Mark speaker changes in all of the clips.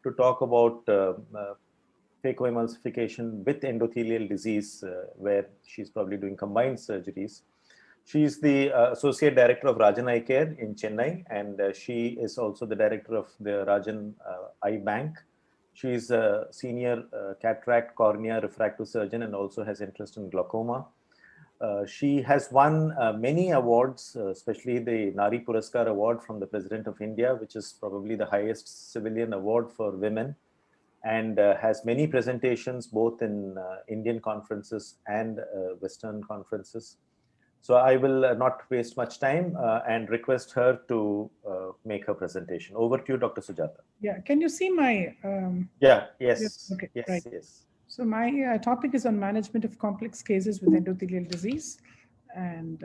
Speaker 1: to talk about phacoemulsification with endothelial disease, where she's probably doing combined surgeries. She's the Associate Director of Rajan Eye Care in Chennai, and she is also the Director of the Rajan Eye Bank. She's a Senior Cataract Cornea Refractive Surgeon and also has interest in glaucoma. She has won many awards, especially the Nari Puraskar Award from the President of India, which is probably the highest civilian award for women, and has many presentations both in Indian conferences and Western conferences. So I will not waste much time and request her to make her presentation. Over to you, Dr. Sujatha.
Speaker 2: Yeah, can you see my...
Speaker 1: Yeah, yes,
Speaker 2: okay,
Speaker 1: yes,
Speaker 2: right.
Speaker 1: Yes.
Speaker 2: So my topic is on management of complex cases with endothelial disease. And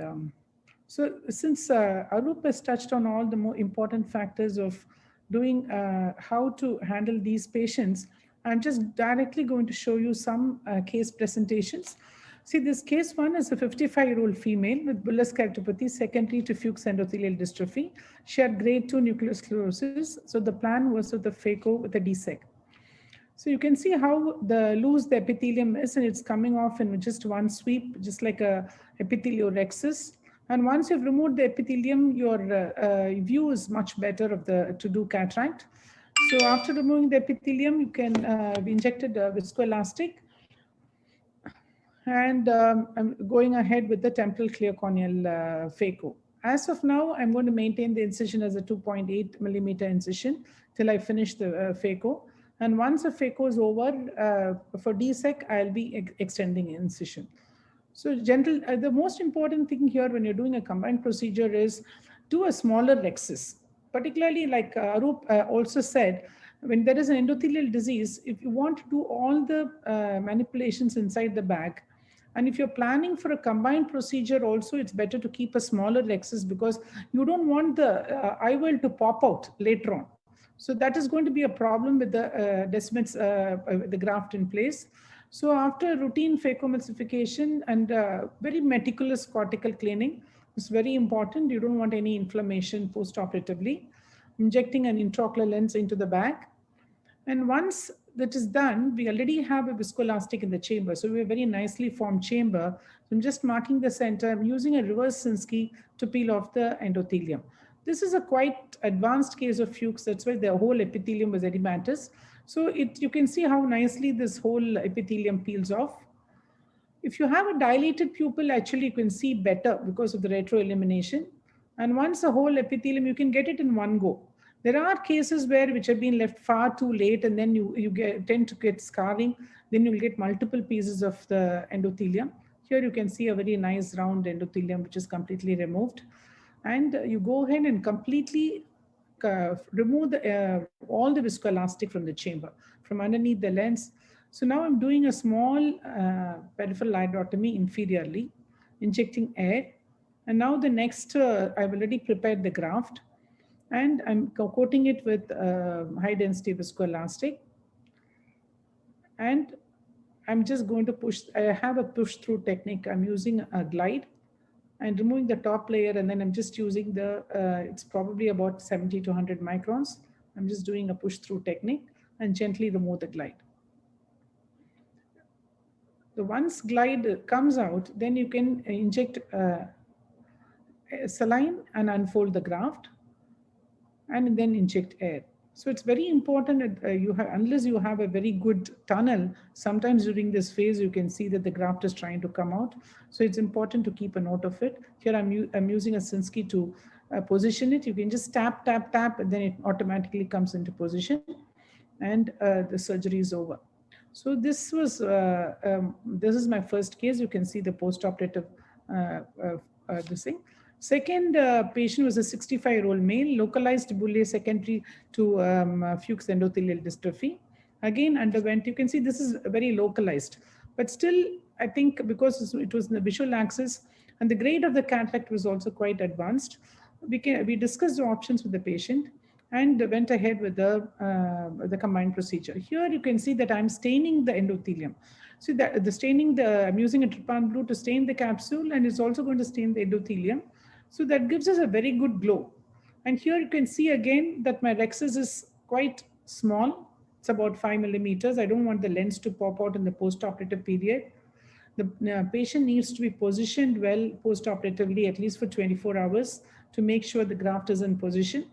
Speaker 2: so since Arup has touched on all the more important factors of doing how to handle these patients, I'm just directly going to show you some case presentations. See, this case one is a 55-year-old female with bullous keratopathy secondary to Fuchs endothelial dystrophy. She had grade 2 nuclear sclerosis. So the plan was with the phaco with a DSEC. So you can see how loose the epithelium is, and it's coming off in just one sweep, just like a epitheliorhexis. And once you've removed the epithelium, your view is much better of to do cataract. So after removing the epithelium, you can be injected viscoelastic. And I'm going ahead with the temporal clear corneal phaco. As of now, I'm going to maintain the incision as a 2.8 millimeter incision till I finish the phaco. And once the phaco is over, for DSEC, I'll be extending incision. So the most important thing here when you're doing a combined procedure is do a smaller rhexis. Particularly like Arup also said, when there is an endothelial disease, if you want to do all the manipulations inside the bag, and if you're planning for a combined procedure also, it's better to keep a smaller rhexis because you don't want the IOL to pop out later on. So that is going to be a problem with the Descemet's, the graft in place. So after routine phacoemulsification and very meticulous cortical cleaning, it's very important. You don't want any inflammation post-operatively. Injecting an intraocular lens into the bag. And once that is done, we already have a viscoelastic in the chamber. So we have a very nicely formed chamber. So I'm just marking the center. I'm using a reverse Sinski to peel off the endothelium. This is a quite advanced case of Fuchs. That's why the whole epithelium was edematous. So you can see how nicely this whole epithelium peels off. If you have a dilated pupil, actually you can see better because of the retroillumination. And once the whole epithelium, you can get it in one go. There are cases which have been left far too late, and then you tend to get scarring. Then you'll get multiple pieces of the endothelium. Here you can see a very nice round endothelium, which is completely removed. And you go ahead and completely remove all the viscoelastic from the chamber, from underneath the lens. So now I'm doing a small peripheral iridotomy inferiorly, injecting air. And now the next, I've already prepared the graft. And I'm coating it with high density viscoelastic. And I'm just going to push, I have a push through technique. I'm using a glide and removing the top layer, and then I'm just using it's probably about 70 to 100 microns. I'm just doing a push through technique and gently remove the glide. So once glide comes out, then you can inject saline and unfold the graft, and then inject air. So it's very important that unless you have a very good tunnel, sometimes during this phase, you can see that the graft is trying to come out. So it's important to keep a note of it. Here I'm using a Sinski to position it. You can just tap, tap, tap, and then it automatically comes into position, and the surgery is over. So this is my first case. You can see the post-operative this thing. Second patient was a 65-year-old male, localized bullae secondary to Fuchs endothelial dystrophy. Again, underwent, you can see this is very localized, but still, I think because it was in the visual axis and the grade of the cataract was also quite advanced, we discussed the options with the patient and went ahead with the combined procedure. Here you can see that I'm staining the endothelium. So I'm using a trypan blue to stain the capsule, and it's also going to stain the endothelium. So that gives us a very good glow. And here you can see again that my rhexis is quite small. It's about 5 millimeters. I don't want the lens to pop out in the post-operative period. The patient needs to be positioned well post-operatively, at least for 24 hours, to make sure the graft is in position.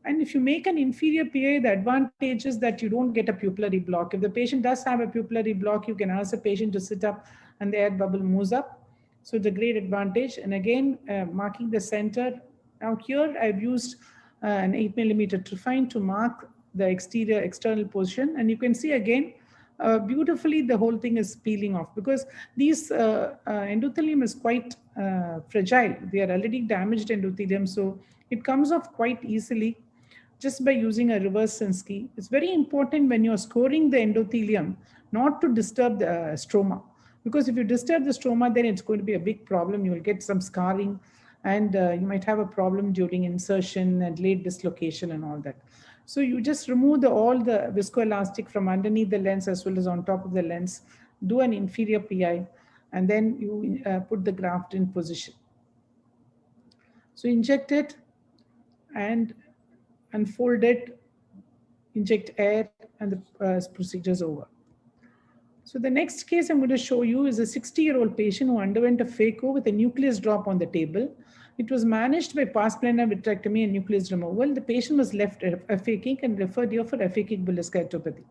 Speaker 2: And if you make an inferior PI, the advantage is that you don't get a pupillary block. If the patient does have a pupillary block, you can ask the patient to sit up and the air bubble moves up. So it's a great advantage. And again, marking the center. Now here I've used an 8 millimeter trephine to mark the external position. And you can see again, beautifully the whole thing is peeling off, because these endothelium is quite fragile. They are already damaged endothelium, so it comes off quite easily just by using a reverse Sinski. It's very important when you're scoring the endothelium not to disturb the stroma, because if you disturb the stroma, then it's going to be a big problem. You will get some scarring, and you might have a problem during insertion and late dislocation and all that. So you just remove all the viscoelastic from underneath the lens as well as on top of the lens, do an inferior PI, and then you put the graft in position. So inject it and unfold it, inject air, and the procedure is over. So the next case I'm going to show you is a 60-year-old patient who underwent a phaco with a nucleus drop on the table. It was managed by pars plana vitrectomy and nucleus removal. The patient was left aphakic and referred here for aphakic bullous keratopathy.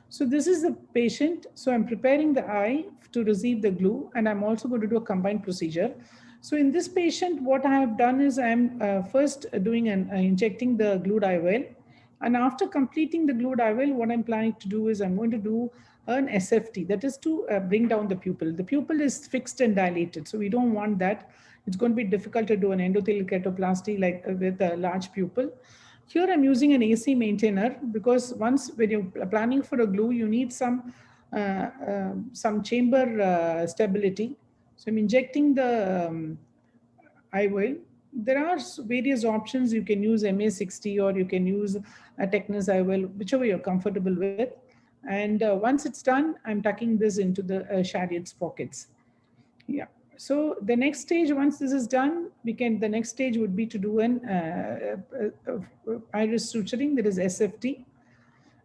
Speaker 2: So this is the patient. So I'm preparing the eye to receive the glue, and I'm also going to do a combined procedure. So in this patient, what I have done is I'm first doing injecting the glued IOL. And after completing the glued IOL, what I'm planning to do is I'm going to do an SFT, that is to bring down the pupil. The pupil is fixed and dilated, so we don't want that. It's going to be difficult to do an endothelial keratoplasty like with a large pupil. Here I'm using an AC maintainer, because once when you're planning for a glue, you need some chamber stability. So I'm injecting the IOL. There are various options. You can use MA60 or you can use a Technis IOL, whichever you're comfortable with. And once it's done, I'm tucking this into the chariot's pockets. Yeah. So the next stage, once this is done, the next stage would be to do an iris suturing, that is SFT.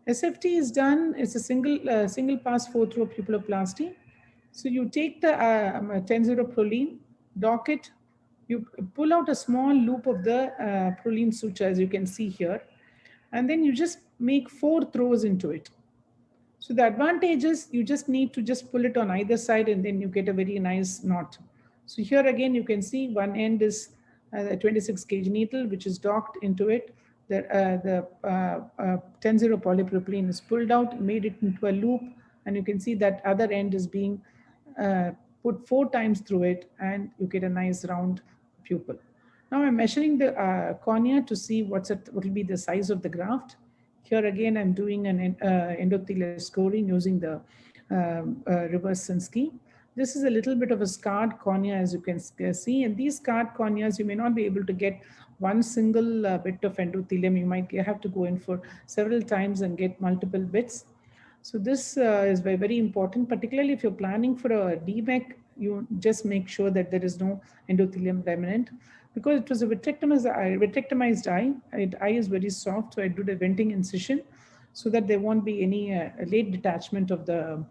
Speaker 2: SFT is done, it's a single pass 4-through pupilloplasty. So you take the 10-0 proline, dock it, you pull out a small loop of the proline suture, as you can see here, and then you just make 4 throws into it. So the advantage is you just need to just pull it on either side, and then you get a very nice knot. So here again, you can see one end is a 26 gauge needle, which is docked into it. The 10-0 polypropylene is pulled out, made it into a loop, and you can see that other end is being put 4 times through it, and you get a nice round pupil. Now I'm measuring the cornea to see what will be the size of the graft. Here again, I'm doing an endothelial scoring using the reverse Sinski. This is a little bit of a scarred cornea, as you can see. And these scarred corneas, you may not be able to get one single bit of endothelium. You might have to go in for several times and get multiple bits. So this is very, very important, particularly if you're planning for a DMEC, you just make sure that there is no endothelium remnant. Because it was a vitrectomized eye, eye is very soft, so I did a venting incision so that there won't be any late detachment of the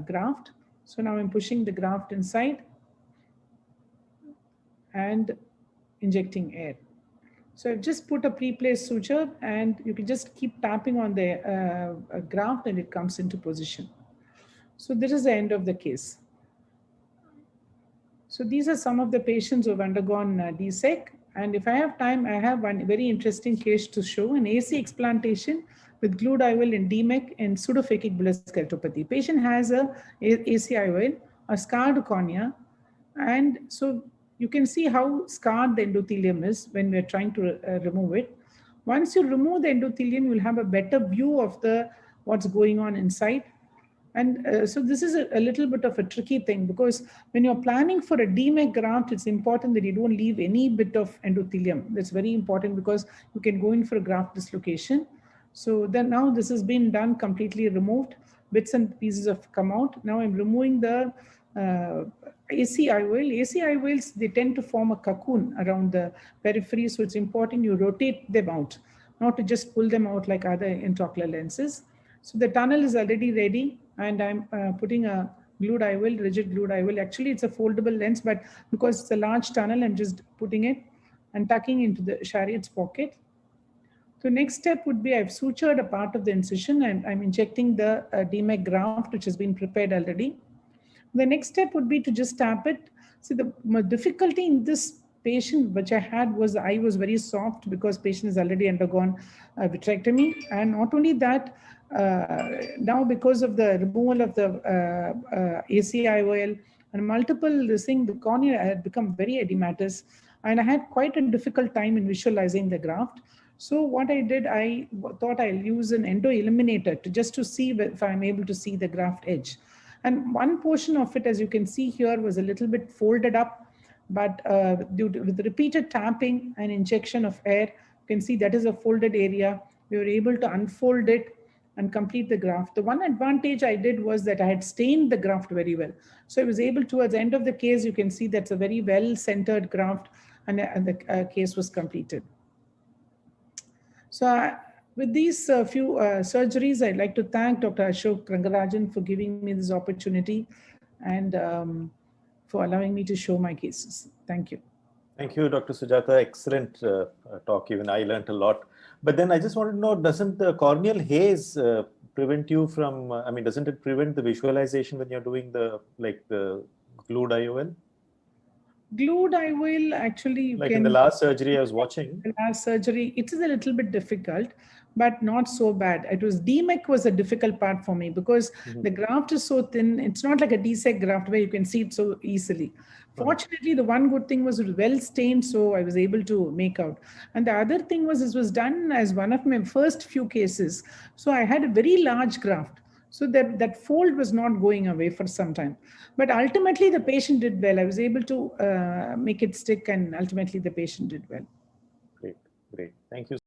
Speaker 2: graft. So now I'm pushing the graft inside and injecting air. So I've just put a pre-placed suture, and you can just keep tapping on the graft and it comes into position. So this is the end of the case. So these are some of the patients who have undergone DSEC. And if I have time, I have one very interesting case to show, an AC explantation with glued IOL in DMEC and pseudophakic bullous keratopathy. Patient has a AC IOL, a scarred cornea, and so you can see how scarred the endothelium is when we're trying to remove it. Once you remove the endothelium, you'll have a better view of what's going on inside. And so this is a little bit of a tricky thing, because when you're planning for a DMEC graft, it's important that you don't leave any bit of endothelium. That's very important, because you can go in for a graft dislocation. So then now this has been done, completely removed. Bits and pieces have come out. Now I'm removing the AC IOL. AC IOLs, they tend to form a cocoon around the periphery, so it's important you rotate them out. not to just pull them out like other intraocular lenses. So the tunnel is already ready, and I'm putting a glued IOL, rigid glued IOL. Actually, it's a foldable lens, but because it's a large tunnel, I'm just putting it and tucking into the chariot's pocket. So next step would be I've sutured a part of the incision and I'm injecting the DMEC graft, which has been prepared already. The next step would be to just tap it. So the difficulty in this patient which I had was the eye was very soft because patient has already undergone vitrectomy. And not only that, now because of the removal of the ACIOL and multiple the cornea had become very edematous, and I had quite a difficult time in visualizing the graft. So what I did, I thought I'll use an endo illuminator to see if I'm able to see the graft edge. And one portion of it, as you can see here, was a little bit folded up, but with repeated tapping and injection of air, you can see that is a folded area. We were able to unfold it and complete the graft. The one advantage I did was that I had stained the graft very well. So I was able to, at the end of the case, you can see that's a very well-centered graft, and the case was completed. So with these few surgeries, I'd like to thank Dr. Ashok Rangarajan for giving me this opportunity and for allowing me to show my cases. Thank you.
Speaker 1: Thank you, Dr. Sujatha. Excellent talk. Even I learned a lot. But then I just wanted to know, doesn't the corneal haze prevent you from, doesn't it prevent the visualization when you're doing the glued IOL?
Speaker 2: Glued IOL actually
Speaker 1: in the last surgery I was watching.
Speaker 2: The last surgery, it is a little bit difficult, but not so bad. It was DMEC was a difficult part for me because the graft is so thin. It's not like a DSEC graft where you can see it so easily. Fortunately, the one good thing was it was well stained, so I was able to make out. And the other thing was this was done as one of my first few cases. So I had a very large graft. So that fold was not going away for some time. But ultimately, the patient did well. I was able to make it stick, and ultimately, the patient did well.
Speaker 1: Great, great. Thank you.